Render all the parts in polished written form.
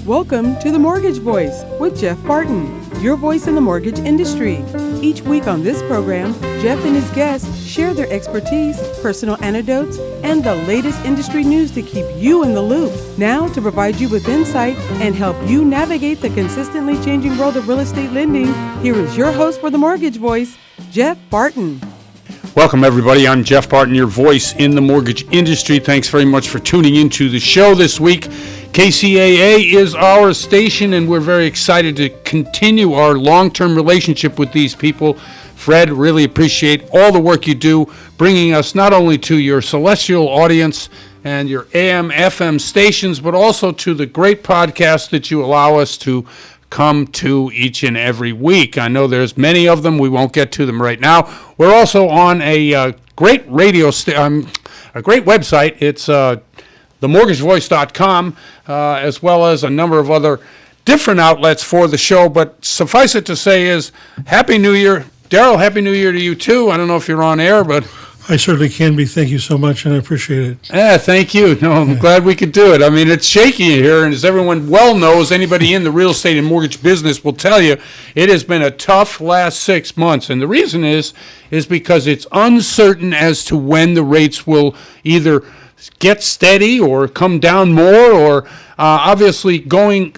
Welcome to The Mortgage Voice with Jeff Barton, your voice in the mortgage industry. Each week on this program, Jeff and his guests share their expertise, personal anecdotes, and the latest industry news to keep you in the loop. Now, to provide you with insight and help you navigate the consistently changing world of real estate lending, here is your host for The Mortgage Voice, Jeff Barton. Welcome, everybody. I'm Jeff Barton, your voice in the mortgage industry. Thanks very much for tuning into the show this week. KCAA is our station, and we're very excited to continue our long-term relationship with these people. Fred, really appreciate all the work you do, bringing us not only to your celestial audience and your AM, FM stations, but also to the great podcast that you allow us to come to each and every week. I know there's many of them. We won't get to them right now. We're also on a great a great website. It's themortgagevoice.com, as well as a number of other different outlets for the show. But suffice it to say is, Happy New Year. Daryl, Happy New Year to you too. I don't know if you're on air, but I certainly can be. Thank you so much, and I appreciate it. Yeah, thank you. No, I'm glad we could do it. I mean, it's shaky here, and as everyone well knows, anybody in the real estate and mortgage business will tell you, it has been a tough last 6 months. And the reason is because it's uncertain as to when the rates will either get steady or come down more, or obviously going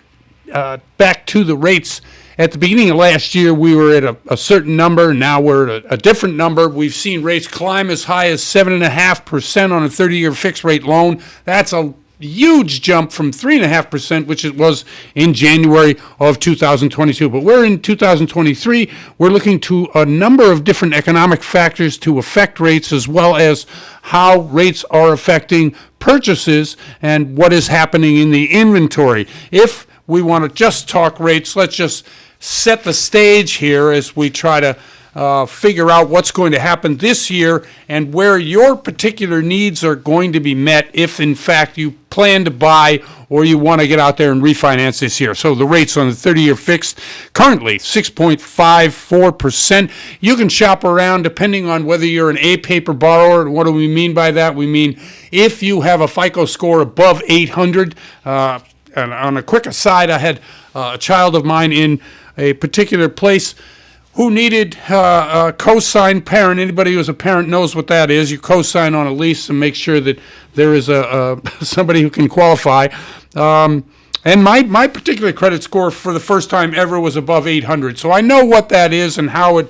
back to the rates. At the beginning of last year, we were at a certain number. Now we're at a different number. We've seen rates climb as high as 7.5% on a 30-year fixed rate loan. That's a huge jump from 3.5%, which it was in January of 2022. But we're in 2023. We're looking to a number of different economic factors to affect rates, as well as how rates are affecting purchases and what is happening in the inventory. If we want to just talk rates, let's just set the stage here as we try to figure out what's going to happen this year and where your particular needs are going to be met if, in fact, you plan to buy or you want to get out there and refinance this year. So the rates on the 30-year fixed, currently 6.54%. You can shop around depending on whether you're an A-paper borrower. And what do we mean by that? We mean if you have a FICO score above 800. And on a quick aside, I had a child of mine in a particular place who needed a co-signed parent. Anybody who's a parent knows what that is. You co-sign on a lease and make sure that there is somebody who can qualify. And my particular credit score for the first time ever was above 800. So I know what that is and how it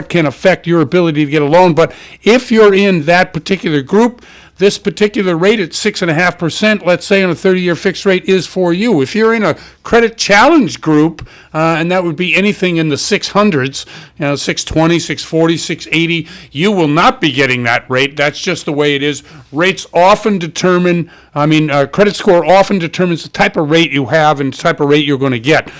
can affect your ability to get a loan. But if you're in that particular group, this particular rate at 6.5%, let's say on a 30-year fixed rate, is for you. If you're in a credit challenge group, and that would be anything in the 600s, 620, 640, 680, you will not be getting that rate. That's just the way it is. Rates often determine, credit score often determines the type of rate you have and the type of rate you're going to get.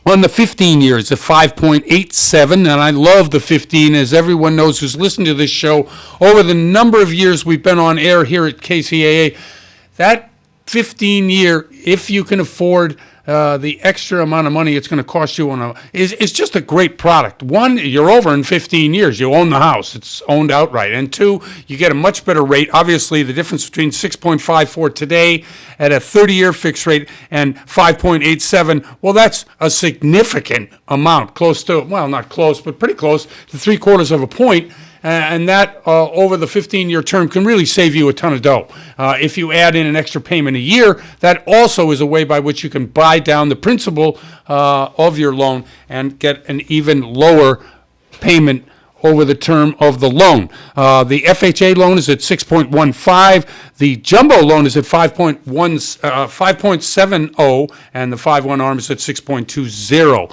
On the 15 years, at 5.87, and I love the 15, as everyone knows who's listened to this show, over the number of years we've been on air here at KCAA, that 15-year, if you can afford the extra amount of money it's going to cost you it's just a great product. One, you're over in 15 years. You own the house. It's owned outright. And two, you get a much better rate. Obviously, the difference between 6.54 today at a 30-year fixed rate and 5.87, well, that's a significant amount, close to, well, not close, but pretty close to 3/4 of a point. And that over the 15-year term can really save you a ton of dough. If you add in an extra payment a year, that also is a way by which you can buy down the principal of your loan and get an even lower payment over the term of the loan. The FHA loan is at 6.15. The jumbo loan is at 5.70, and the 5/1 ARM is at 6.20.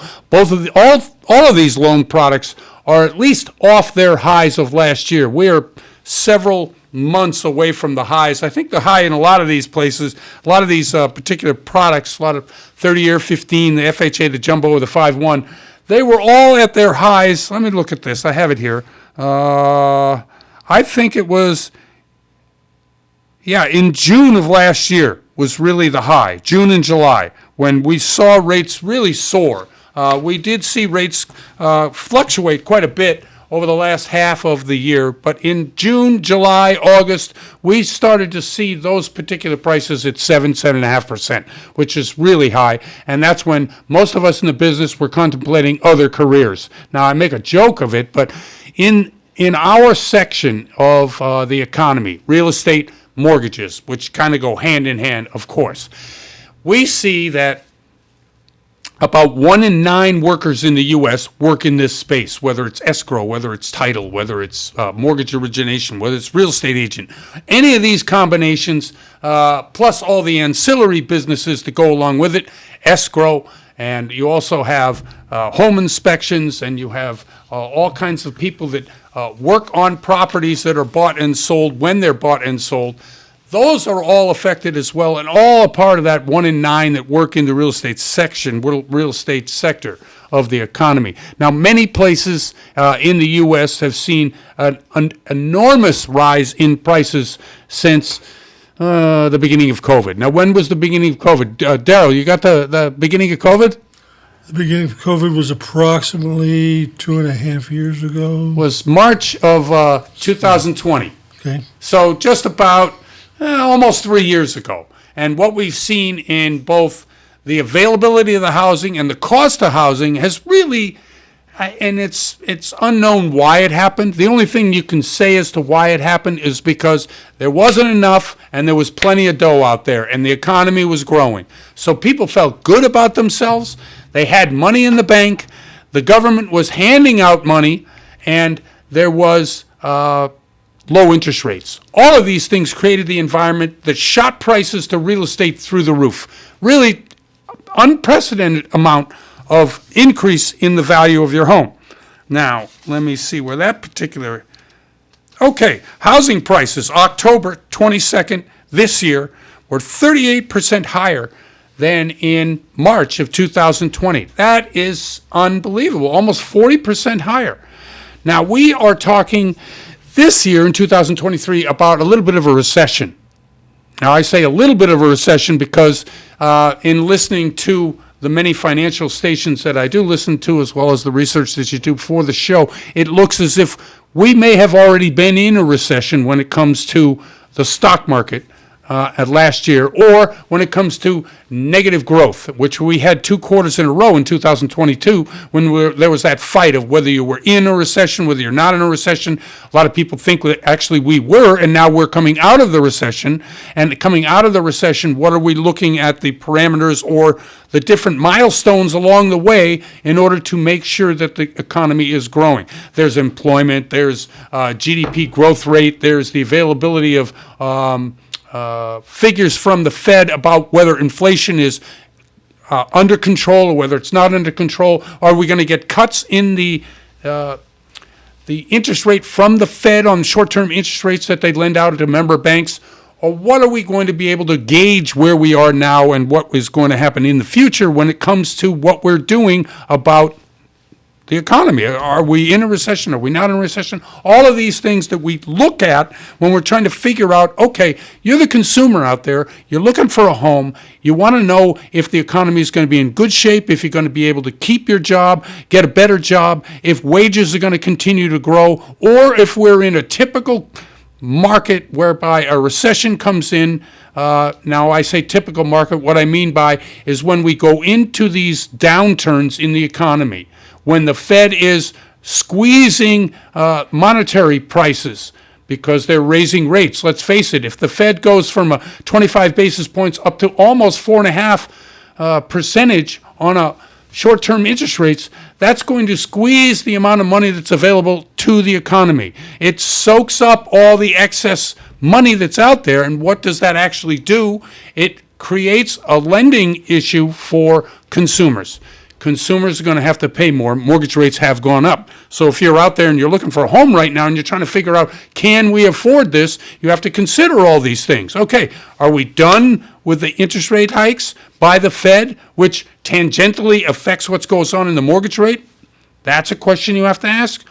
All of these loan products are at least off their highs of last year. We are several months away from the highs. I think the high in a lot of these places, a lot of these particular products, a lot of 30-year, 15, the FHA, the jumbo, or the 5/1, they were all at their highs. Let me look at this. I have it here. I think it was, in June of last year was really the high, June and July, when we saw rates really soar. We did see rates fluctuate quite a bit over the last half of the year. But in June, July, August, we started to see those particular prices at 7.5%, which is really high. And that's when most of us in the business were contemplating other careers. Now, I make a joke of it, but in our section of the economy, real estate, mortgages, which kind of go hand in hand, of course, we see that about 1 in 9 workers in the U.S. work in this space, whether it's escrow, whether it's title, whether it's mortgage origination, whether it's real estate agent. Any of these combinations, plus all the ancillary businesses that go along with it, escrow, and you also have home inspections, and you have all kinds of people that work on properties that are bought and sold when they're bought and sold. Those are all affected as well, and all a part of that 1 in 9 that work in the real estate section, real estate sector of the economy. Now, many places in the U.S. have seen an enormous rise in prices since the beginning of COVID. Now, when was the beginning of COVID? Daryl, you got the beginning of COVID? The beginning of COVID was approximately 2.5 years ago. Was March of 2020. Okay. So just about almost 3 years ago. And what we've seen in both the availability of the housing and the cost of housing has really, and it's unknown why it happened. The only thing you can say as to why it happened is because there wasn't enough and there was plenty of dough out there and the economy was growing. So people felt good about themselves. They had money in the bank. The government was handing out money, and there was low interest rates. All of these things created the environment that shot prices to real estate through the roof. Really unprecedented amount of increase in the value of your home. Now, let me see where that particular... Okay, housing prices, October 22nd this year, were 38% higher than in March of 2020. That is unbelievable, almost 40% higher. Now, we are talking this year in 2023 about a little bit of a recession. Now, I say a little bit of a recession because in listening to the many financial stations that I do listen to, as well as the research that you do for the show, it looks as if we may have already been in a recession when it comes to the stock market at last year, or when it comes to negative growth, which we had 2 quarters in a row in 2022 when there was that fight of whether you were in a recession, whether you're not in a recession. A lot of people think that actually we were, and now we're coming out of the recession. And coming out of the recession, what are we looking at the parameters or the different milestones along the way in order to make sure that the economy is growing? There's employment, there's GDP growth rate, there's the availability of figures from the Fed about whether inflation is under control or whether it's not under control. Are we going to get cuts in the interest rate from the Fed on short-term interest rates that they lend out to member banks? Or what are we going to be able to gauge where we are now and what is going to happen in the future when it comes to what we're doing about the economy? Are we in a recession? Are we not in a recession? All of these things that we look at when we're trying to figure out, okay, you're the consumer out there, you're looking for a home, you want to know if the economy is going to be in good shape, if you're going to be able to keep your job, get a better job, if wages are going to continue to grow, or if we're in a typical market whereby a recession comes in. Now, I say typical market. What I mean by is when we go into these downturns in the economy, when the Fed is squeezing monetary prices because they're raising rates. Let's face it, if the Fed goes from 25 basis points up to almost 4.5 percentage on a short-term interest rates, that's going to squeeze the amount of money that's available to the economy. It soaks up all the excess money that's out there, and what does that actually do? It creates a lending issue for consumers. Consumers are going to have to pay more. Mortgage rates have gone up. So if you're out there and you're looking for a home right now and you're trying to figure out, can we afford this? You have to consider all these things. Okay, are we done with the interest rate hikes by the Fed, which tangentially affects what goes on in the mortgage rate? That's a question you have to ask.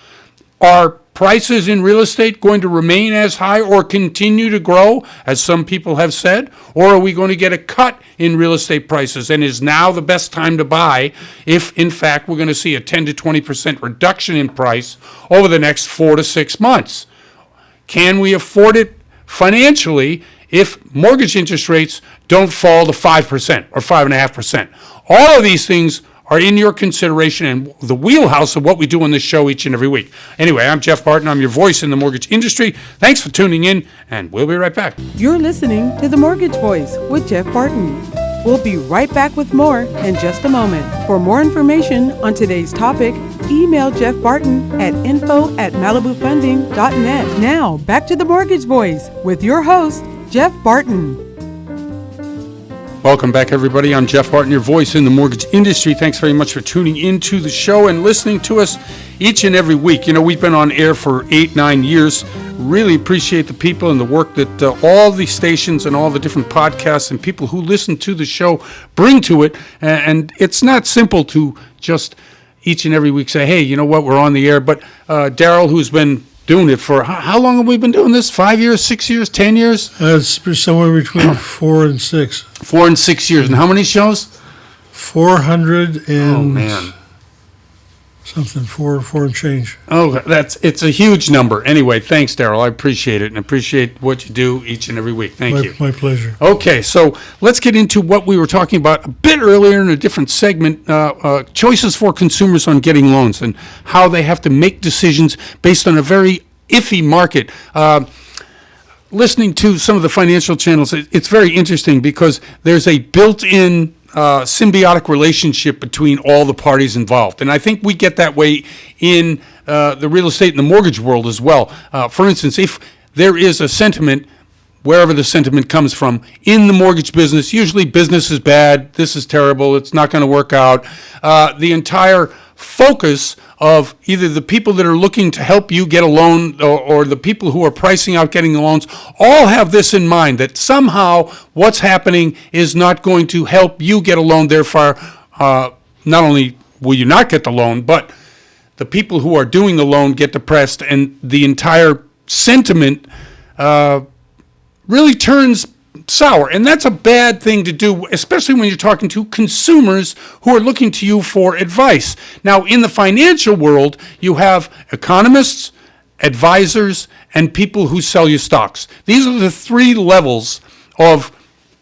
Are prices in real estate going to remain as high or continue to grow, as some people have said? Or are we going to get a cut in real estate prices? And is now the best time to buy if, in fact, we're going to see a 10 to 20% reduction in price over the next 4 to 6 months? Can we afford it financially if mortgage interest rates don't fall to 5% or 5.5%? All of these things are in your consideration and the wheelhouse of what we do on this show each and every week. Anyway, I'm Jeff Barton. I'm your voice in the mortgage industry. Thanks for tuning in, and we'll be right back. You're listening to The Mortgage Voice with Jeff Barton. We'll be right back with more in just a moment. For more information on today's topic, email Jeff Barton at info@malibufunding.net. Now, back to The Mortgage Voice with your host, Jeff Barton. Welcome back, everybody. I'm Jeff Barton, your voice in the mortgage industry. Thanks very much for tuning into the show and listening to us each and every week. You know, we've been on air for 8-9 years. Really appreciate the people and the work that all the stations and all the different podcasts and people who listen to the show bring to it. And it's not simple to just each and every week say, hey, you know what, we're on the air. But Daryl, who's been doing it for, how long have we been doing this? 5 years, 6 years, 10 years? It's somewhere between 4 and 6. 4 and 6 years. And how many shows? 400 and Oh, man. something, four and change. Oh, it's a huge number. Anyway, thanks, Daryl. I appreciate it and appreciate what you do each and every week. Thank you. My pleasure. Okay, so let's get into what we were talking about a bit earlier in a different segment, choices for consumers on getting loans and how they have to make decisions based on a very iffy market. Listening to some of the financial channels, it's very interesting because there's a built-in symbiotic relationship between all the parties involved. And I think we get that way in the real estate and the mortgage world as well. For instance, if there is a sentiment, wherever the sentiment comes from, in the mortgage business, usually business is bad, this is terrible, it's not going to work out, the entire focus of either the people that are looking to help you get a loan or the people who are pricing out getting the loans all have this in mind, that somehow what's happening is not going to help you get a loan. Therefore, not only will you not get the loan, but the people who are doing the loan get depressed, and the entire sentiment really turns sour. And that's a bad thing to do, especially when you're talking to consumers who are looking to you for advice. Now, in the financial world, you have economists, advisors, and people who sell you stocks. These are the three levels of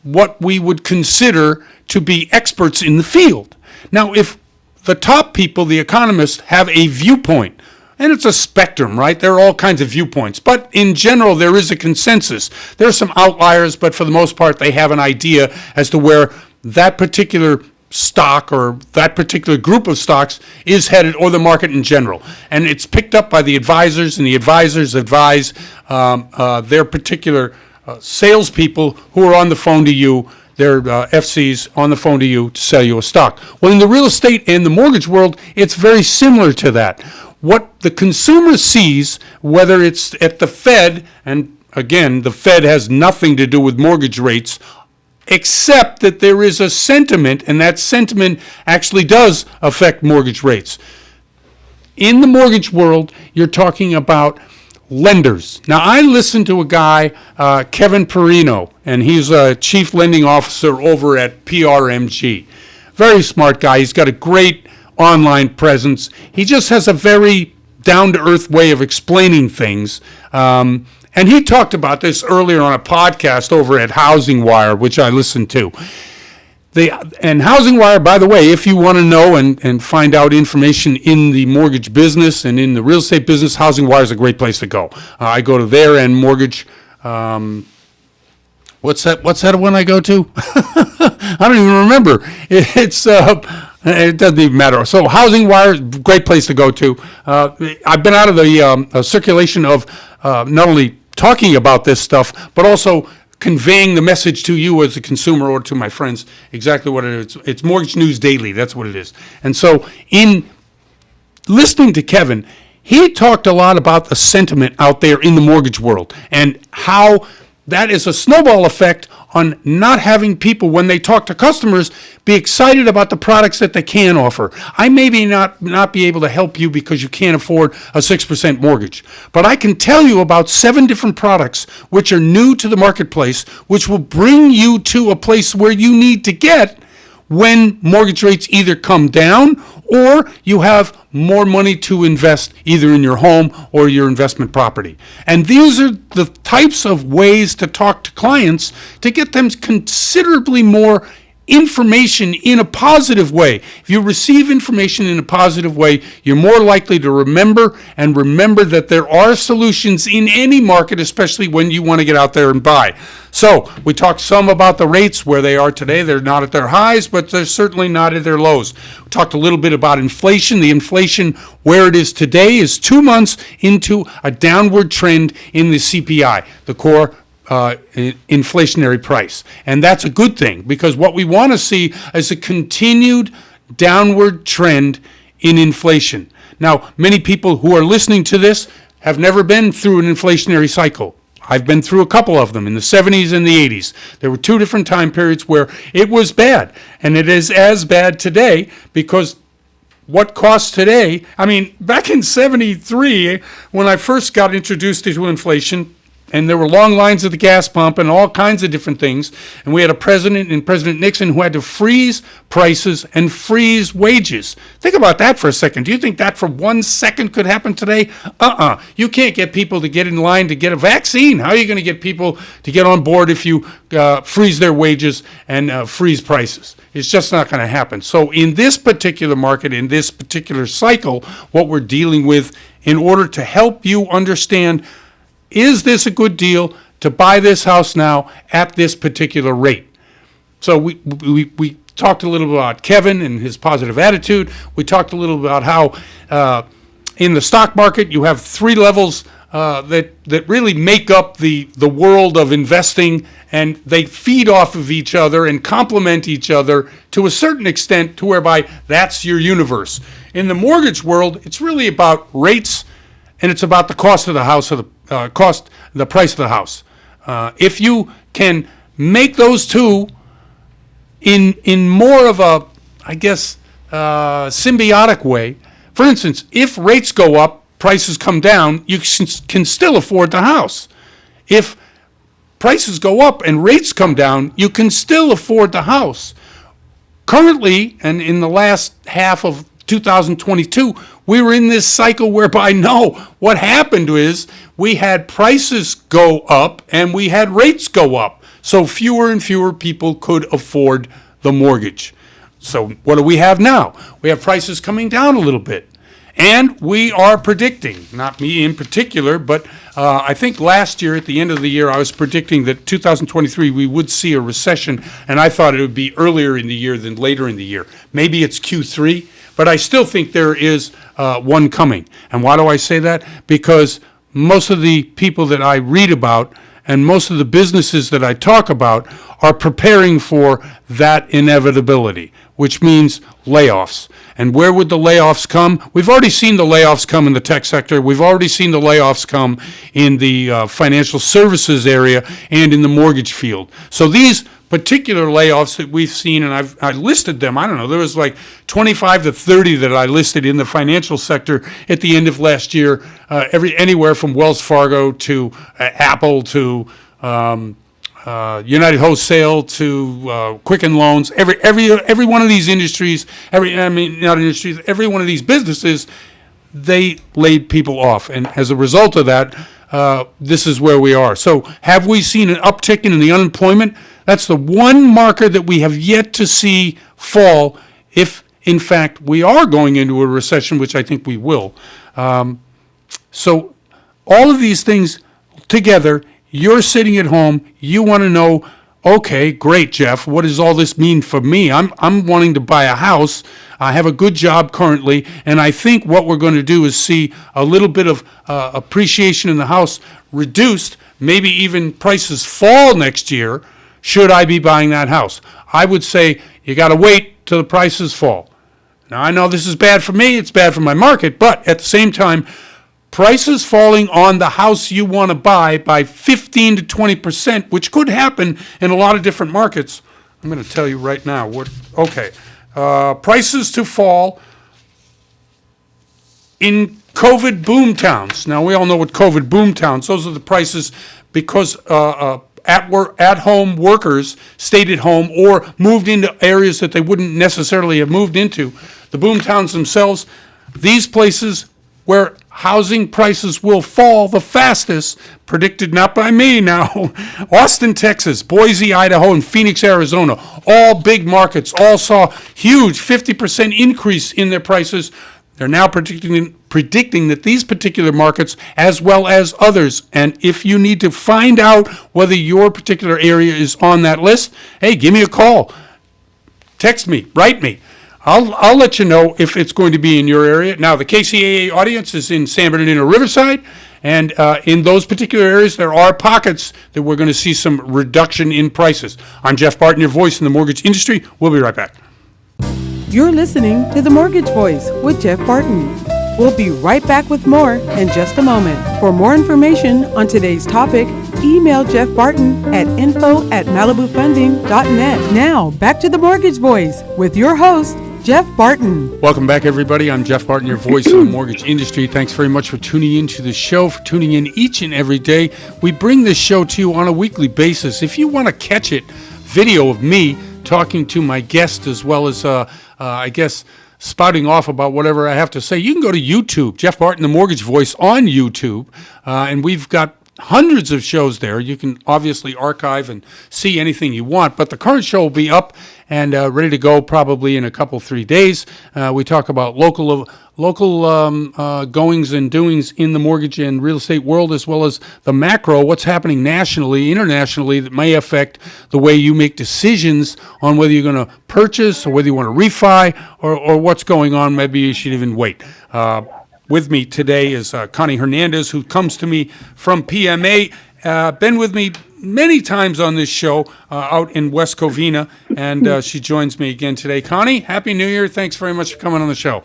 what we would consider to be experts in the field. Now, if the top people, the economists, have a viewpoint, and it's a spectrum, right? There are all kinds of viewpoints. But in general, there is a consensus. There are some outliers, but for the most part, they have an idea as to where that particular stock or that particular group of stocks is headed, or the market in general. And it's picked up by the advisors, and the advisors advise their particular salespeople who are on the phone to you, their FCs on the phone to you to sell you a stock. Well, in the real estate and the mortgage world, it's very similar to that. What the consumer sees, whether it's at the Fed, and again, the Fed has nothing to do with mortgage rates, except that there is a sentiment, and that sentiment actually does affect mortgage rates. In the mortgage world, you're talking about lenders. Now, I listened to a guy, Kevin Perino, and he's a chief lending officer over at PRMG. Very smart guy. He's got a great online presence. He just has a very down-to-earth way of explaining things. And he talked about this earlier on a podcast over at Housing Wire, which I listened to. And Housing Wire, by the way, if you want to know and find out information in the mortgage business and in the real estate business, Housing Wire is a great place to go. I go to there and mortgage. What's that one I go to? I don't even remember. It doesn't even matter. So Housing Wire is a great place to go to. I've been out of the circulation of not only talking about this stuff, but also conveying the message to you as a consumer or to my friends exactly what it is. It's Mortgage News Daily. That's what it is. And so in listening to Kevin, he talked a lot about the sentiment out there in the mortgage world and how that is a snowball effect on not having people, when they talk to customers, be excited about the products that they can offer. I maybe not be able to help you because you can't afford a 6% mortgage, but I can tell you about 7 different products which are new to the marketplace, which will bring you to a place where you need to get when mortgage rates either come down or you have more money to invest either in your home or your investment property. And these are the types of ways to talk to clients to get them considerably more information in a positive way. If you receive information in a positive way, you're more likely to remember that there are solutions in any market, especially when you want to get out there and buy. So we talked some about the rates where they are today. They're not at their highs, but they're certainly not at their lows. We talked a little bit about inflation. The inflation where it is today is 2 months into a downward trend in the CPI, the core inflationary price. And that's a good thing, because what we want to see is a continued downward trend in inflation. Now, many people who are listening to this have never been through an inflationary cycle. I've been through a couple of them in the 70s and the 80s. There were 2 different time periods where it was bad, and it is as bad today, because what costs today, I mean, back in 73, when I first got introduced to inflation, and there were long lines at the gas pump and all kinds of different things. And we had a president, and President Nixon, who had to freeze prices and freeze wages. Think about that for a second. Do you think that for 1 second could happen today? You can't get people to get in line to get a vaccine. How are you going to get people to get on board if you freeze their wages and freeze prices? It's just not going to happen. So in this particular market, in this particular cycle, what we're dealing with, in order to help you understand, is this a good deal to buy this house now at this particular rate? So we talked a little about Kevin and his positive attitude. We talked a little about how in the stock market you have 3 levels that really make up the world of investing, and they feed off of each other and complement each other to a certain extent, to whereby that's your universe. In the mortgage world, it's really about rates, and it's about the cost of the house, or the price of the house. If you can make those two in more of a, I guess, symbiotic way. For instance, if rates go up, prices come down, you can still afford the house. If prices go up and rates come down, you can still afford the house. Currently, and in the last half of 2022, we were in this cycle whereby, no, what happened is we had prices go up and we had rates go up. So fewer and fewer people could afford the mortgage. So what do we have now? We have prices coming down a little bit. And we are predicting, not me in particular, but I think last year, at the end of the year, I was predicting that 2023 we would see a recession, and I thought it would be earlier in the year than later in the year. Maybe it's Q3, but I still think there is one coming. And why do I say that? Because most of the people that I read about and most of the businesses that I talk about are preparing for that inevitability, which means layoffs. And where would the layoffs come? We've already seen the layoffs come in the tech sector. We've already seen the layoffs come in the financial services area and in the mortgage field. So these particular layoffs that we've seen, and I listed them, I don't know, there was like 25 to 30 that I listed in the financial sector at the end of last year, anywhere from Wells Fargo to Apple to United Wholesale to Quicken Loans. Every one of these industries, every one of these businesses, they laid people off, and as a result of that, this is where we are. So have we seen an uptick in the unemployment? That's the one marker that we have yet to see fall, if in fact we are going into a recession, which I think we will. So all of these things together, you're sitting at home, you want to know, okay, great, Jeff, what does all this mean for me? I'm wanting to buy a house. I have a good job currently, and I think what we're going to do is see a little bit of appreciation in the house reduced, maybe even prices fall next year. Should I be buying that house? I would say you got to wait till the prices fall. Now, I know this is bad for me, it's bad for my market, but at the same time, prices falling on the house you want to buy by 15 to 20%, which could happen in a lot of different markets. I'm going to tell you right now. Prices to fall in COVID boom towns. Now, we all know what COVID boom towns, those are the prices because at-home workers stayed at home or moved into areas that they wouldn't necessarily have moved into. The boom towns themselves, these places where housing prices will fall the fastest, predicted not by me now, Austin, Texas, Boise, Idaho, and Phoenix, Arizona, all big markets, all saw huge 50% increase in their prices. They're now predicting that these particular markets, as well as others, and if you need to find out whether your particular area is on that list, hey, give me a call. Text me, write me. I'll let you know if it's going to be in your area. Now, the KCAA audience is in San Bernardino, Riverside, and in those particular areas, there are pockets that we're going to see some reduction in prices. I'm Jeff Barton, your voice in the mortgage industry. We'll be right back. You're listening to The Mortgage Voice with Jeff Barton. We'll be right back with more in just a moment. For more information on today's topic, email Jeff Barton at info@malibufunding.net. Now, back to The Mortgage Voice with your host, Jeff Barton. Welcome back, everybody. I'm Jeff Barton, your voice in the mortgage industry. Thanks very much for tuning in to the show, for tuning in each and every day. We bring this show to you on a weekly basis. If you want to catch it, video of me talking to my guest as well as, spouting off about whatever I have to say, you can go to YouTube, Jeff Barton, the Mortgage Voice on YouTube, and we've got hundreds of shows there. You can obviously archive and see anything you want, but the current show will be up and ready to go probably in a couple, 3 days. We talk about local goings and doings in the mortgage and real estate world, as well as the macro, what's happening nationally, internationally, that may affect the way you make decisions on whether you're going to purchase or whether you want to refi or what's going on. Maybe you should even wait. With me today is Connie Hernandez, who comes to me from PMA. Been with me many times on this show out in West Covina, and she joins me again today. Connie, Happy New Year. Thanks very much for coming on the show.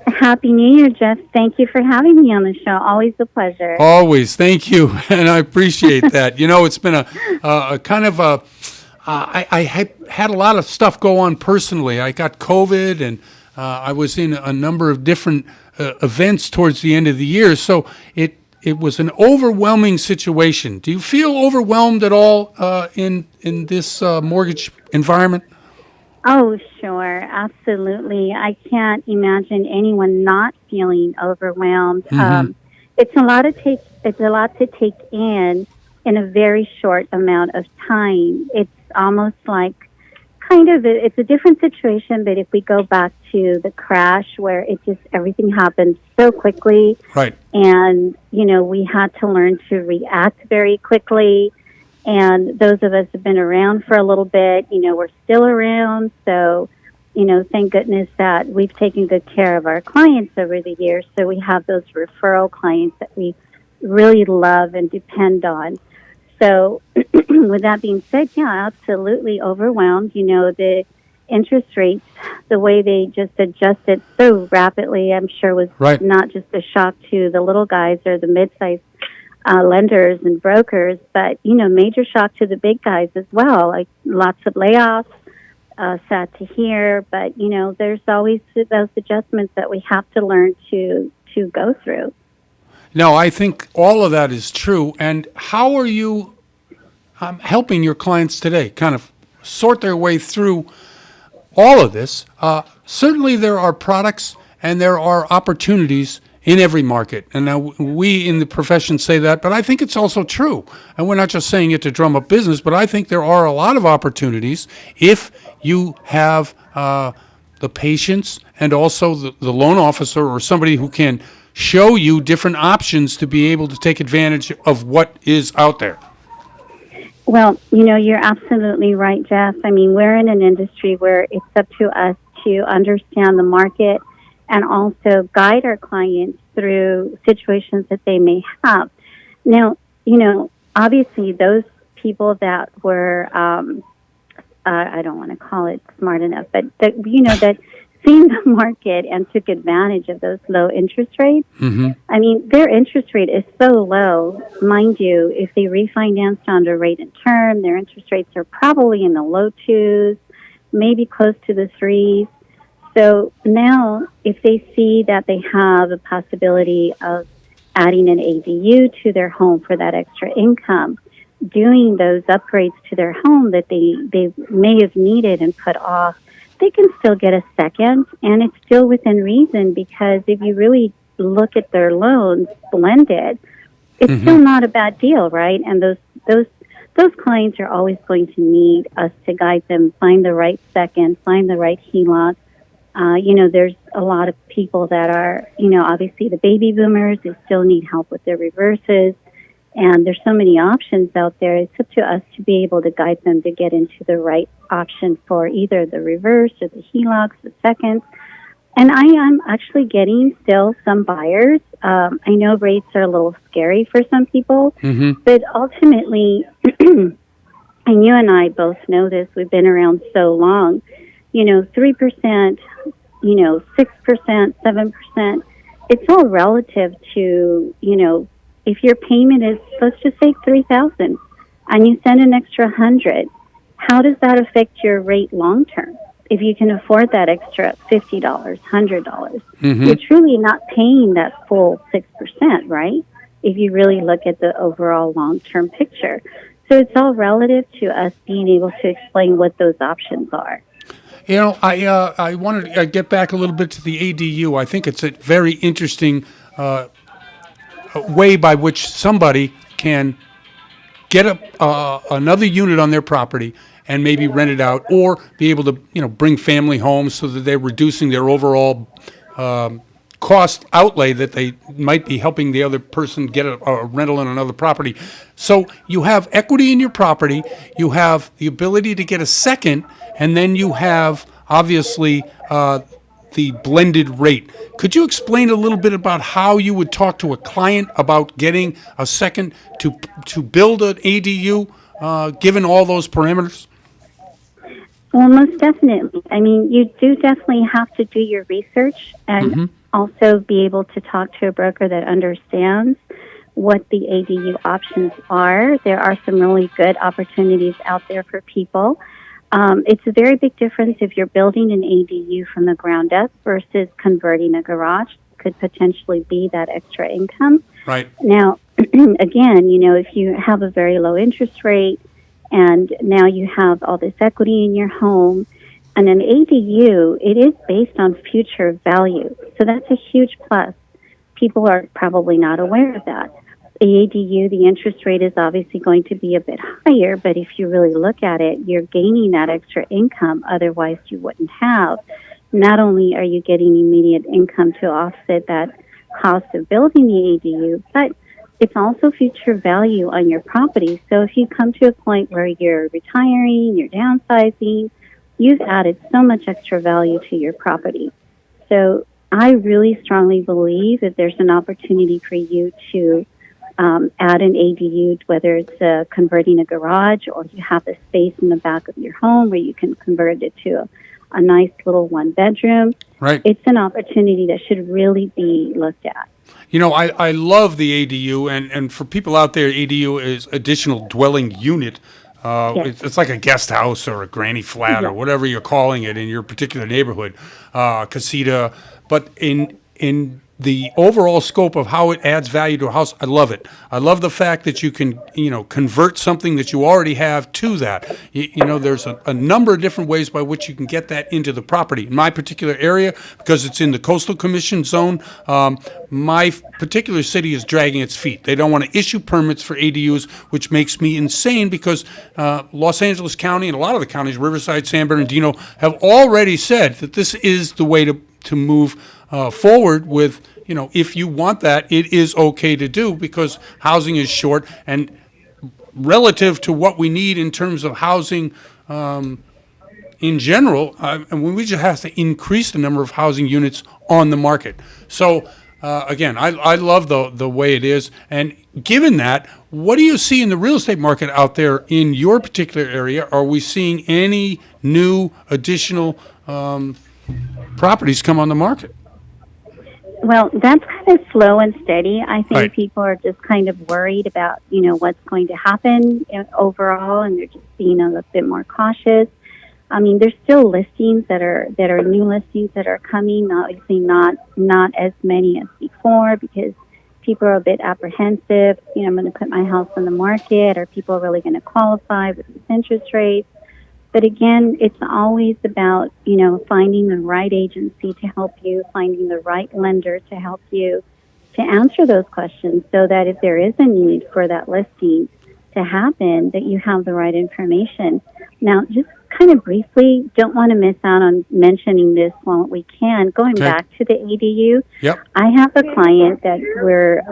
Happy New Year, Jeff. Thank you for having me on the show. Always a pleasure. Always. Thank you, and I appreciate that. You know, it's been a kind of a I had a lot of stuff go on personally. I got COVID, and I was in a number of different events towards the end of the year, so it was an overwhelming situation. Do you feel overwhelmed at all in this mortgage environment? Oh, sure. Absolutely. I can't imagine anyone not feeling overwhelmed. Mm-hmm. It's a lot to take in a very short amount of time. It's almost like it's a different situation, but if we go back to the crash where everything happened so quickly. Right. And, we had to learn to react very quickly. And those of us who have been around for a little bit, we're still around. So, thank goodness that we've taken good care of our clients over the years. So we have those referral clients that we really love and depend on. So with that being said, yeah, absolutely overwhelmed. The interest rates, the way they just adjusted so rapidly, I'm sure was right. Not just a shock to the little guys or the mid-sized lenders and brokers, but, major shock to the big guys as well, like lots of layoffs, sad to hear, but, there's always those adjustments that we have to learn to go through. No, I think all of that is true. And how are you helping your clients today kind of sort their way through all of this? Certainly there are products and there are opportunities in every market. And now we in the profession say that, but I think it's also true. And we're not just saying it to drum up business, but I think there are a lot of opportunities if you have the patience and also the loan officer or somebody who can show you different options to be able to take advantage of what is out there. Well, you're absolutely right, Jeff. I mean, we're in an industry where it's up to us to understand the market and also guide our clients through situations that they may have. Now, obviously those people that were, I don't want to call it smart enough, but that seen the market and took advantage of those low interest rates. Mm-hmm. I mean, their interest rate is so low. Mind you, if they refinanced under rate and term, their interest rates are probably in the low twos, maybe close to the threes. So now, if they see that they have a possibility of adding an ADU to their home for that extra income, doing those upgrades to their home that they may have needed and put off, they can still get a second, and it's still within reason, because if you really look at their loans blended, it's still not a bad deal, right? And those clients are always going to need us to guide them, find the right second, find the right HELOC. There's a lot of people that are, obviously the baby boomers, they still need help with their reverses. And there's so many options out there. It's up to us to be able to guide them to get into the right option for either the reverse or the HELOCs, the seconds. And I am actually getting still some buyers. I know rates are a little scary for some people, but ultimately, and you and I both know this, we've been around so long, 3%, 6%, 7%, it's all relative to, if your payment is, let's just say $3,000, and you send an extra $100, how does that affect your rate long term? If you can afford that extra $50, $100, you're truly not paying that full 6%, right? If you really look at the overall long term picture. So it's all relative to us being able to explain what those options are. I wanted to get back a little bit to the ADU. I think it's a very interesting way by which somebody can get another unit on their property and maybe rent it out, or be able to bring family home, so that they're reducing their overall cost outlay, that they might be helping the other person get a rental on another property. So you have equity in your property, you have the ability to get a second, and then you have obviously the blended rate. Could you explain a little bit about how you would talk to a client about getting a second to build an ADU, given all those parameters? Well, most definitely. I mean, you do definitely have to do your research and also be able to talk to a broker that understands what the ADU options are. There are some really good opportunities out there for people. It's a very big difference if you're building an ADU from the ground up versus converting a garage. Could potentially be that extra income. Right. Now, again, if you have a very low interest rate, and now you have all this equity in your home, and an ADU, it is based on future value. So that's a huge plus. People are probably not aware of that. The ADU, the interest rate is obviously going to be a bit higher, but if you really look at it, you're gaining that extra income otherwise you wouldn't have. Not only are you getting immediate income to offset that cost of building the ADU, but it's also future value on your property. So if you come to a point where you're retiring, you're downsizing, you've added so much extra value to your property. So I really strongly believe that there's an opportunity for you to add an ADU, whether it's converting a garage, or you have a space in the back of your home where you can convert it to a nice little one bedroom. Right. It's an opportunity that should really be looked at. I love the ADU, and for people out there, ADU is additional dwelling unit. Yes. It's like a guest house or a granny flat or whatever you're calling it in your particular neighborhood, casita. But in the overall scope of how it adds value to a house, I love it. I love the fact that you can, convert something that you already have to that. There's a number of different ways by which you can get that into the property. In my particular area, because it's in the coastal commission zone, my particular city is dragging its feet. They don't want to issue permits for ADUs, which makes me insane, because Los Angeles County and a lot of the counties, Riverside, San Bernardino, have already said that this is the way to move forward with, if you want that, it is okay to do, because housing is short, and relative to what we need in terms of housing in general, and we just have to increase the number of housing units on the market. So again, I love the way it is. And given that, what do you see in the real estate market out there in your particular area? Are we seeing any new additional properties come on the market. Well, that's kind of slow and steady. I think Right. people are just kind of worried about, what's going to happen overall, and they're just being a little bit more cautious. I mean, there's still listings that are new listings that are coming. Obviously, not as many as before because people are a bit apprehensive. I'm going to put my house on the market. Are people really going to qualify with these interest rates? But again, it's always about, finding the right agency to help you, finding the right lender to help you to answer those questions so that if there is a need for that listing to happen, that you have the right information. Now, just kind of briefly, don't want to miss out on mentioning this while we can. Going Okay. back to the ADU, Yep. I have a client that we're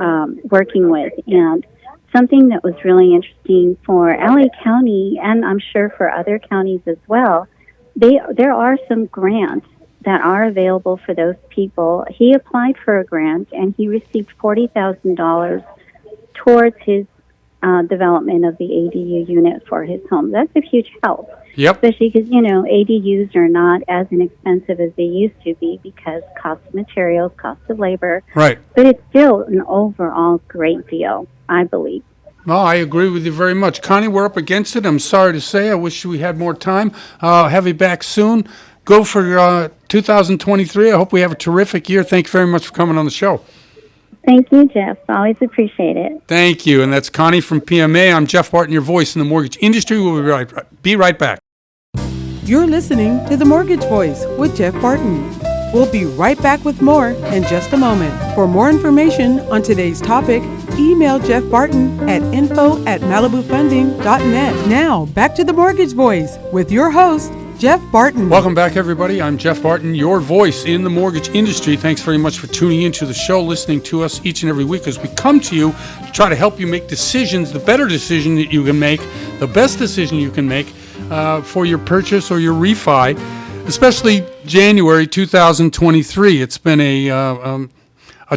working with, and something that was really interesting for LA County, and I'm sure for other counties as well, there are some grants that are available for those people. He applied for a grant, and he received $40,000 towards his development of the ADU unit for his home. That's a huge help. Yep. Especially because, ADUs are not as inexpensive as they used to be because cost of materials, cost of labor. Right. But it's still an overall great deal, I believe. No, I agree with you very much. Connie, we're up against it. I'm sorry to say. I wish we had more time. Have you back soon. Go for 2023. I hope we have a terrific year. Thank you very much for coming on the show. Thank you, Jeff. Always appreciate it. Thank you. And that's Connie from PMA. I'm Jeff Barton, your voice in the mortgage industry. We'll be right back. You're listening to The Mortgage Voice with Jeff Barton. We'll be right back with more in just a moment. For more information on today's topic, email Jeff Barton at info@malibufunding.net. Now, back to The Mortgage Voice with your host, Jeff Barton. Welcome back, everybody. I'm Jeff Barton, your voice in the mortgage industry. Thanks very much for tuning into the show, listening to us each and every week as we come to you to try to help you make decisions, the better decision that you can make, the best decision you can make for your purchase or your refi, especially January 2023. It's been a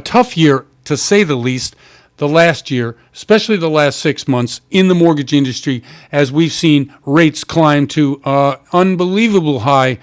tough year, to say the least, the last year, especially the last 6 months in the mortgage industry, as we've seen rates climb to unbelievable high,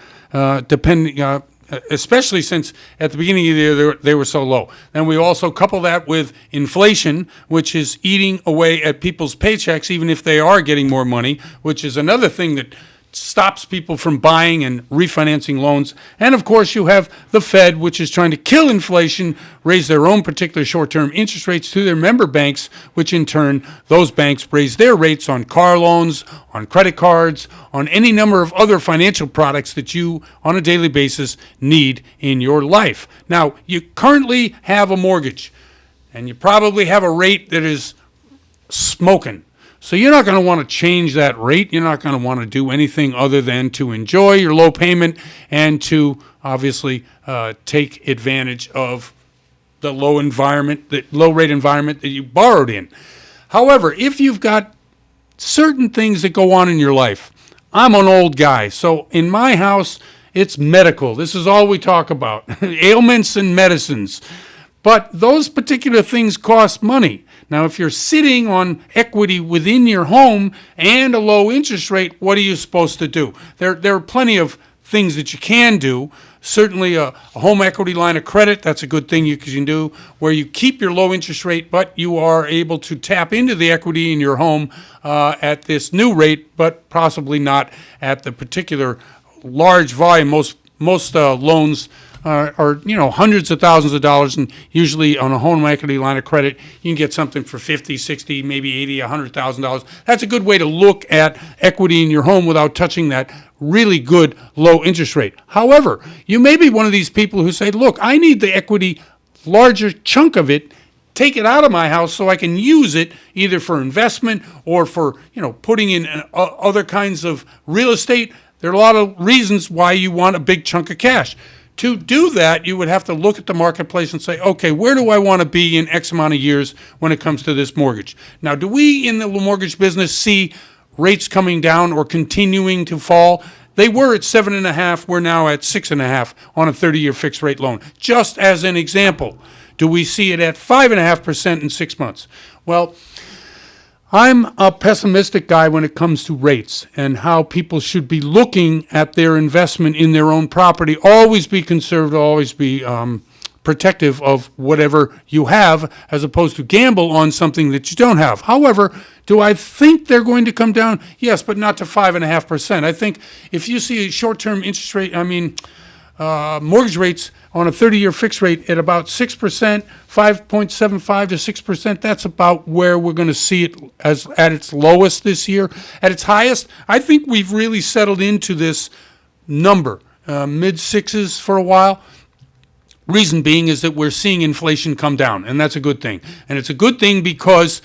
especially since at the beginning of the year they were so low. Then we also couple that with inflation, which is eating away at people's paychecks, even if they are getting more money, which is another thing that stops people from buying and refinancing loans. And of course, you have the Fed, which is trying to kill inflation, raise their own particular short-term interest rates to their member banks, which in turn, those banks raise their rates on car loans, on credit cards, on any number of other financial products that you, on a daily basis, need in your life. Now, you currently have a mortgage, and you probably have a rate that is smoking. So you're not going to want to change that rate. You're not going to want to do anything other than to enjoy your low payment and to obviously take advantage of the low rate environment that you borrowed in. However, if you've got certain things that go on in your life, I'm an old guy, so in my house, it's medical. This is all we talk about, ailments and medicines. But those particular things cost money. Now, if you're sitting on equity within your home and a low interest rate, what are you supposed to do? There are plenty of things that you can do. Certainly a home equity line of credit, that's a good thing you can do, where you keep your low interest rate, but you are able to tap into the equity in your home at this new rate, but possibly not at the particular large volume. Most loans are hundreds of thousands of dollars, and usually on a home equity line of credit, you can get something for $50, $60, maybe $80, $100,000. That's a good way to look at equity in your home without touching that really good low interest rate. However, you may be one of these people who say, look, I need the equity, larger chunk of it, take it out of my house so I can use it either for investment or for putting in other kinds of real estate. There are a lot of reasons why you want a big chunk of cash. To do that, you would have to look at the marketplace and say, okay, where do I want to be in X amount of years when it comes to this mortgage? Now, do we in the mortgage business see rates coming down or continuing to fall? They were at 7.5%. We're now at 6.5% on a 30-year fixed rate loan. Just as an example, do we see it at 5.5% in 6 months? Well, I'm a pessimistic guy when it comes to rates and how people should be looking at their investment in their own property. Always be conservative, always be protective of whatever you have, as opposed to gamble on something that you don't have. However, do I think they're going to come down? Yes, but not to 5.5%. I think if you see a short-term interest rate, mortgage rates on a 30-year fixed rate at about 6%, 5.75 to 6%, that's about where we're going to see it as at its lowest this year. At its highest, I think we've really settled into this number, mid-sixes for a while. Reason being is that we're seeing inflation come down, and that's a good thing. And it's a good thing because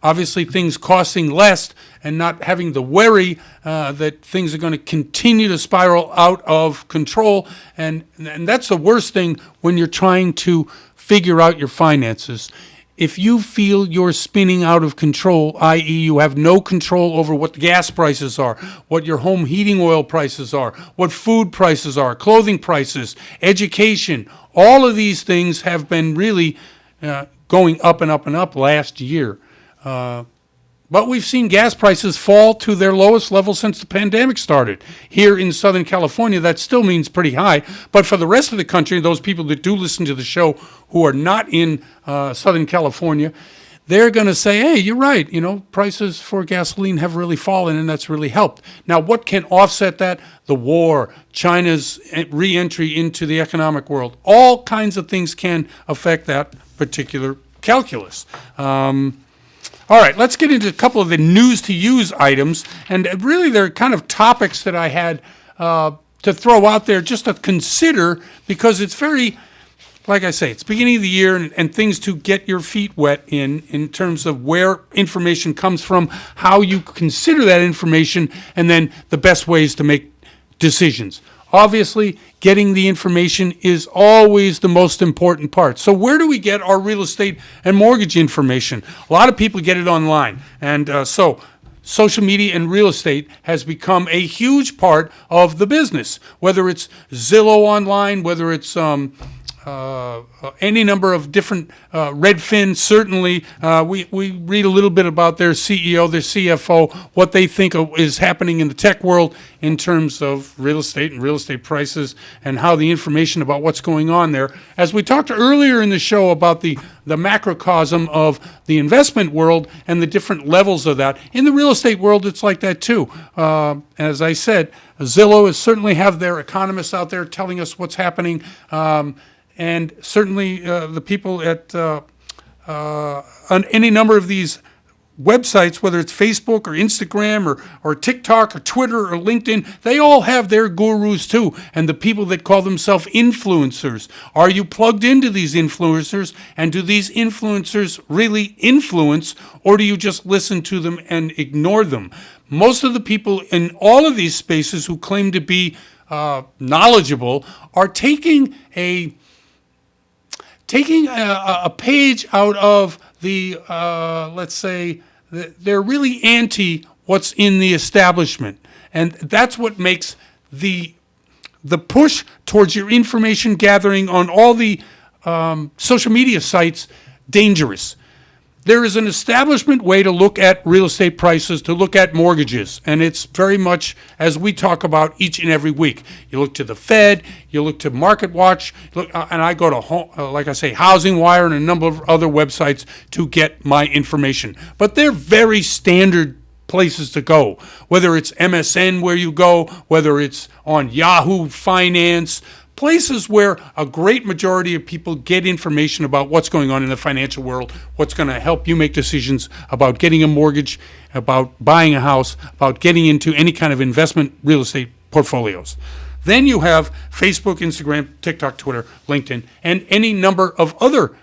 obviously things costing less and not having the worry that things are going to continue to spiral out of control. And that's the worst thing when you're trying to figure out your finances. If you feel you're spinning out of control, i.e. you have no control over what gas prices are, what your home heating oil prices are, what food prices are, clothing prices, education, all of these things have been really going up and up and up last year. But we've seen gas prices fall to their lowest level since the pandemic started. Here in Southern California, that still means pretty high. But for the rest of the country, those people that do listen to the show who are not in Southern California, they're going to say, hey, you're right. Prices for gasoline have really fallen, and that's really helped. Now, what can offset that? The war, China's re-entry into the economic world. All kinds of things can affect that particular calculus. All right, let's get into a couple of the news to use items. And really, they're kind of topics that I had to throw out there just to consider, because it's very, like I say, it's beginning of the year and things to get your feet wet in terms of where information comes from, how you consider that information, and then the best ways to make decisions. Obviously, getting the information is always the most important part. So where do we get our real estate and mortgage information? A lot of people get it online. And so social media and real estate has become a huge part of the business, whether it's Zillow online, whether it's any number of different, Redfin, certainly. We read a little bit about their CEO, their CFO, what they think is happening in the tech world in terms of real estate and real estate prices and how the information about what's going on there. As we talked earlier in the show about the macrocosm of the investment world and the different levels of that. In the real estate world, it's like that too. As I said, Zillow is certainly have their economists out there telling us what's happening. And certainly the people at on any number of these websites, whether it's Facebook or Instagram or TikTok or Twitter or LinkedIn, they all have their gurus too. And the people that call themselves influencers. Are you plugged into these influencers? And do these influencers really influence, or do you just listen to them and ignore them? Most of the people in all of these spaces who claim to be knowledgeable are taking a page out of the, let's say, they're really anti what's in the establishment. And that's what makes the push towards your information gathering on all the social media sites dangerous. There is an establishment way to look at real estate prices, to look at mortgages, and it's very much as we talk about each and every week. You look to the Fed, you look to Market Watch, and I go to, like I say, Housing Wire and a number of other websites to get my information. But they're very standard places to go, whether it's MSN where you go, whether it's on Yahoo Finance, places where a great majority of people get information about what's going on in the financial world, what's going to help you make decisions about getting a mortgage, about buying a house, about getting into any kind of investment real estate portfolios. Then you have Facebook, Instagram, TikTok, Twitter, LinkedIn, and any number of other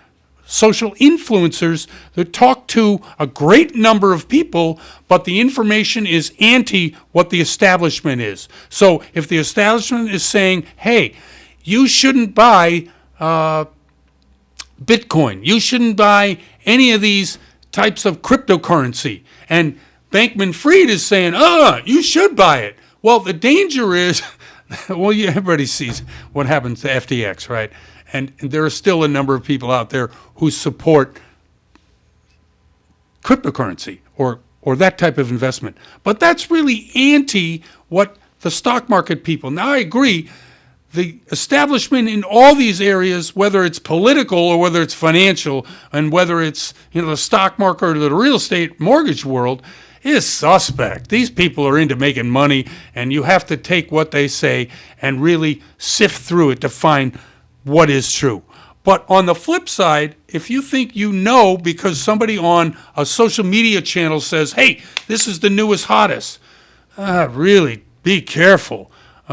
social influencers that talk to a great number of people, but the information is anti what the establishment is. So if the establishment is saying, hey, you shouldn't buy Bitcoin. You shouldn't buy any of these types of cryptocurrency. And Bankman-Fried is saying, you should buy it. Well, the danger is, everybody sees what happens to FTX, right? And there are still a number of people out there who support cryptocurrency or or that type of investment. But that's really anti what the stock market people. Now, I agree, the establishment in all these areas, whether it's political or whether it's financial, and whether it's the stock market or the real estate mortgage world, is suspect. These people are into making money, and you have to take what they say and really sift through it to find what is true. But on the flip side, if you think because somebody on a social media channel says, hey, this is the newest, hottest, really be careful.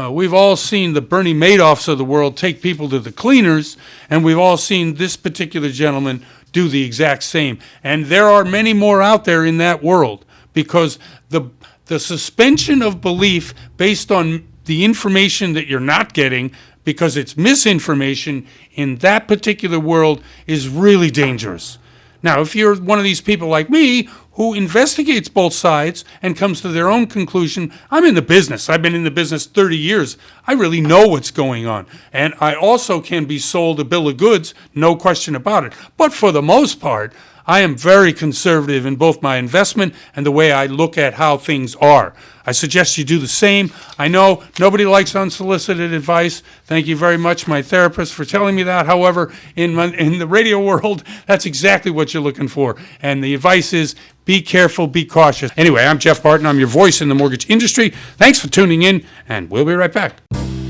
We've all seen the Bernie Madoffs of the world take people to the cleaners, and we've all seen this particular gentleman do the exact same. And there are many more out there in that world, because the suspension of belief based on the information that you're not getting, because it's misinformation in that particular world, is really dangerous. Now, if you're one of these people like me who investigates both sides and comes to their own conclusion, I'm in the business. I've been in the business 30 years. I really know what's going on. And I also can be sold a bill of goods, no question about it. But for the most part, I am very conservative in both my investment and the way I look at how things are. I suggest you do the same. I know nobody likes unsolicited advice. Thank you very much, my therapist, for telling me that. However, in the radio world, that's exactly what you're looking for. And the advice is be careful, be cautious. Anyway, I'm Jeff Barton. I'm your voice in the mortgage industry. Thanks for tuning in, and we'll be right back.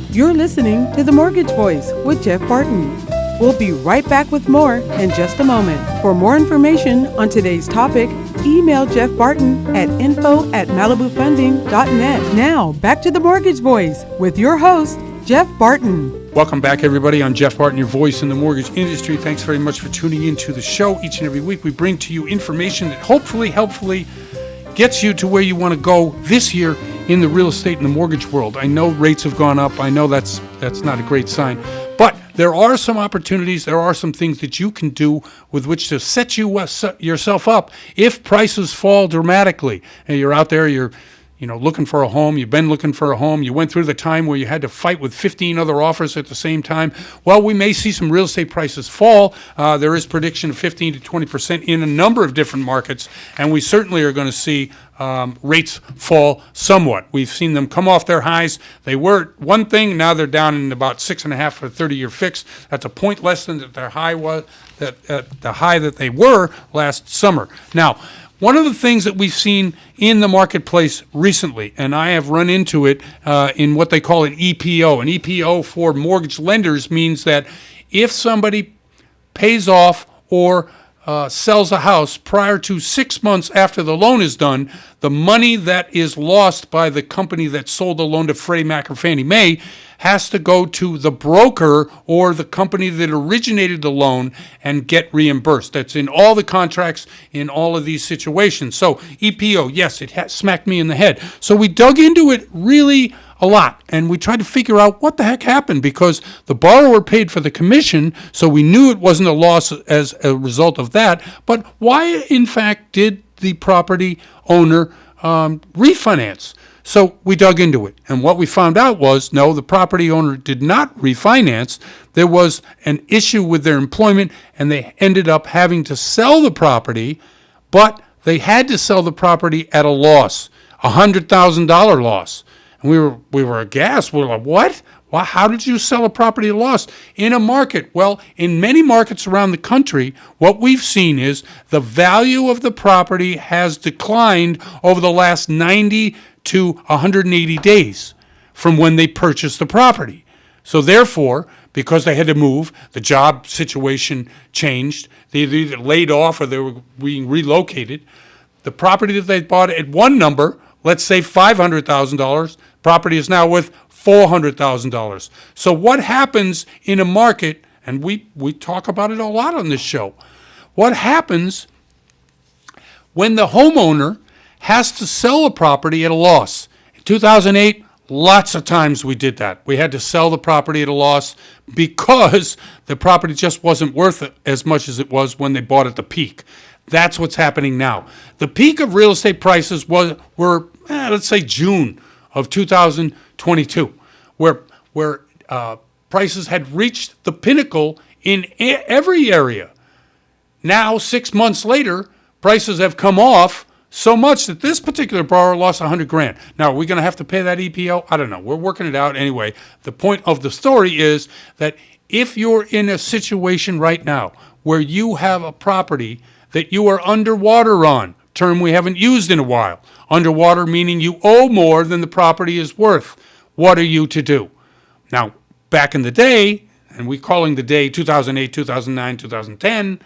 You're listening to The Mortgage Voice with Jeff Barton. We'll be right back with more in just a moment. For more information on today's topic, email Jeff Barton at info@malibufunding.net. Now, back to The Mortgage Voice with your host, Jeff Barton. Welcome back, everybody. I'm Jeff Barton, your voice in the mortgage industry. Thanks very much for tuning in to the show. Each and every week, we bring to you information that helpfully gets you to where you want to go this year in the real estate and the mortgage world. I know rates have gone up. I know that's not a great sign. But there are some opportunities, there are some things that you can do with which to set yourself up if prices fall dramatically. And you're out there, you're looking for a home, you've been looking for a home, you went through the time where you had to fight with 15 other offers at the same time. Well, we may see some real estate prices fall. There is prediction of 15 to 20% in a number of different markets, and we certainly are going to see rates fall somewhat. We've seen them come off their highs. They were one thing, now they're down in about 6.5 for a 30-year fixed. That's a point less than their high was, the high that they were last summer. Now, one of the things that we've seen in the marketplace recently, and I have run into it in what they call an EPO. An EPO for mortgage lenders means that if somebody pays off or sells a house prior to 6 months after the loan is done, the money that is lost by the company that sold the loan to Freddie Mac or Fannie Mae has to go to the broker or the company that originated the loan and get reimbursed. That's in all the contracts in all of these situations. So EPO, yes, it smacked me in the head. So we dug into it really a lot, and we tried to figure out what the heck happened, because the borrower paid for the commission, so we knew it wasn't a loss as a result of that. But why, in fact, did the property owner refinance? So we dug into it, and what we found out was, no, the property owner did not refinance. There was an issue with their employment, and they ended up having to sell the property, but they had to sell the property at a loss, $100,000 loss. And we were aghast. We were like, what? Well, how did you sell a property at a loss in a market? Well, in many markets around the country, what we've seen is the value of the property has declined over the last 90 to 180 days from when they purchased the property. So therefore, because they had to move, the job situation changed, they either laid off or they were being relocated, the property that they bought at one number, let's say $500,000, property is now worth $400,000. So what happens in a market, and we talk about it a lot on this show, what happens when the homeowner has to sell a property at a loss? In 2008, lots of times we did that. We had to sell the property at a loss because the property just wasn't worth it as much as it was when they bought at the peak. That's what's happening now. The peak of real estate prices were let's say June of 2022, where prices had reached the pinnacle in every area. Now, 6 months later, prices have come off so much that this particular borrower lost $100,000. Now, are we going to have to pay that EPO? I don't know. We're working it out anyway. The point of the story is that if you're in a situation right now where you have a property that you are underwater on, term we haven't used in a while, underwater meaning you owe more than the property is worth, what are you to do? Now, back in the day, and we're calling the day 2008, 2009, 2010,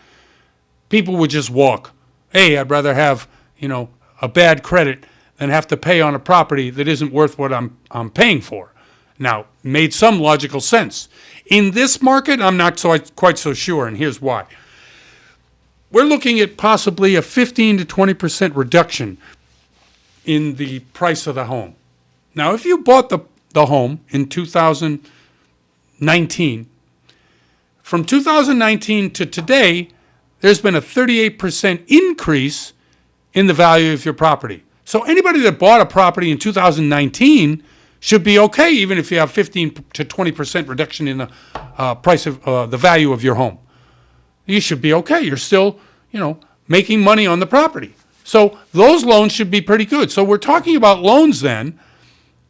people would just walk. Hey, I'd rather have, a bad credit than have to pay on a property that isn't worth what I'm paying for. Now, it made some logical sense. In this market, I'm not quite so sure, and here's why. We're looking at possibly a 15 to 20% reduction in the price of the home. Now, if you bought the home in 2019, from 2019 to today, there's been a 38% increase in the value of your property. So anybody that bought a property in 2019 should be okay, even if you have 15 to 20% reduction in the price of the value of your home. You should be okay. You're still, making money on the property. So those loans should be pretty good. So we're talking about loans then,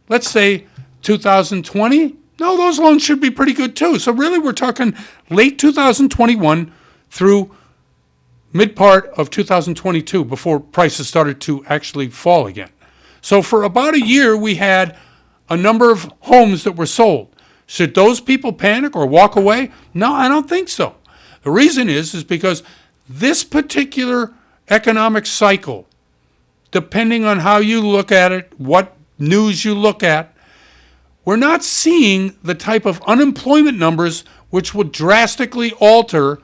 let's say 2020. No, those loans should be pretty good too. So really we're talking late 2021 through mid part of 2022 before prices started to actually fall again. So for about a year, we had a number of homes that were sold. Should those people panic or walk away? No, I don't think so. The reason is because this particular economic cycle, depending on how you look at it, what news you look at, we're not seeing the type of unemployment numbers which would drastically alter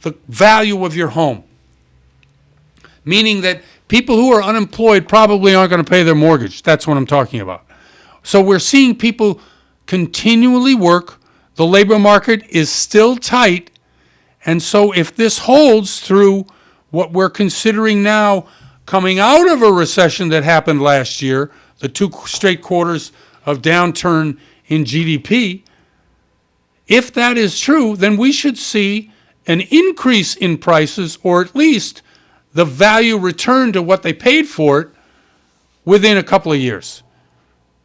the value of your home. Meaning that people who are unemployed probably aren't going to pay their mortgage. That's what I'm talking about. So we're seeing people continually work. The labor market is still tight. And so if this holds through what we're considering now coming out of a recession that happened last year, the 2 straight quarters of downturn in GDP, if that is true, then we should see an increase in prices, or at least the value returned to what they paid for it within a couple of years.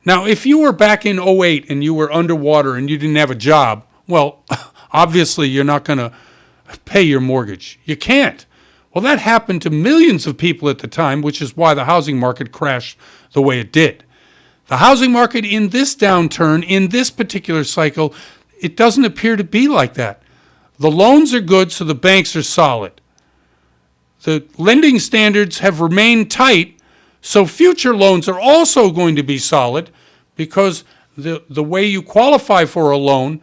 Now, if you were back in 2008 and you were underwater and you didn't have a job, well, obviously you're not going to pay your mortgage. You can't. Well, that happened to millions of people at the time, which is why the housing market crashed the way it did. The housing market in this downturn, in this particular cycle, it doesn't appear to be like that. The loans are good, so the banks are solid. The lending standards have remained tight, so future loans are also going to be solid because the way you qualify for a loan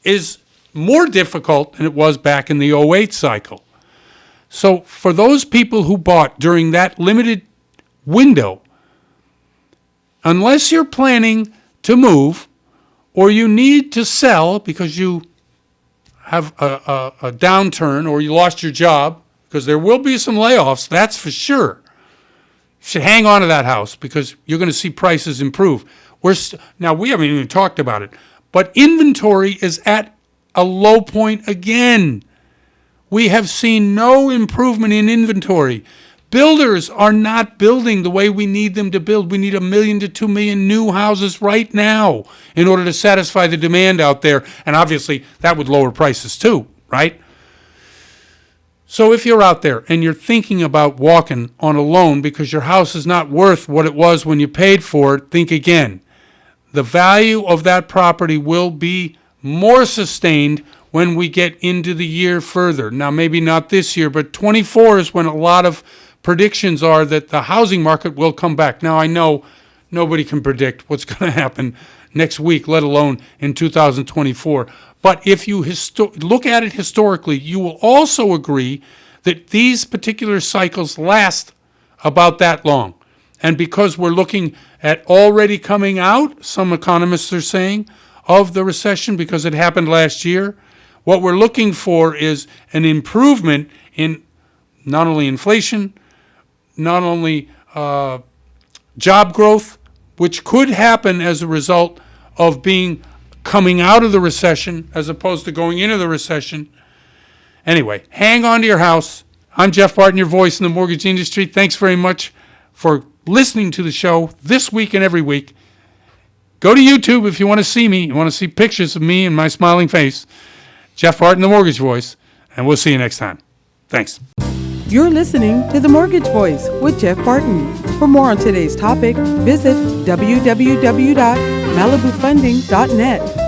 is more difficult than it was back in the 2008 cycle. So for those people who bought during that limited window, unless you're planning to move or you need to sell because you have a downturn or you lost your job, because there will be some layoffs, that's for sure. You should hang on to that house because you're going to see prices improve. Now, we haven't even talked about it, but inventory is at a low point again. We have seen no improvement in inventory. Builders are not building the way we need them to build. We need 1 million to 2 million new houses right now in order to satisfy the demand out there. And obviously, that would lower prices too, right? So if you're out there and you're thinking about walking on a loan because your house is not worth what it was when you paid for it, think again. The value of that property will be more sustained when we get into the year further. Now, maybe not this year, but 24 is when a lot of predictions are that the housing market will come back. Now, I know nobody can predict what's going to happen next week, let alone in 2024. But if you look at it historically, you will also agree that these particular cycles last about that long. And because we're looking at already coming out, some economists are saying, of the recession because it happened last year, what we're looking for is an improvement in not only inflation, not only job growth, which could happen as a result of coming out of the recession as opposed to going into the recession. Anyway, hang on to your house. I'm Jeff Barton, your voice in the mortgage industry. Thanks very much for listening to the show this week and every week. Go to YouTube if you want to see me. You want to see pictures of me and my smiling face. Jeff Barton, the Mortgage Voice, and we'll see you next time. Thanks. You're listening to The Mortgage Voice with Jeff Barton. For more on today's topic, visit www.malibufunding.net.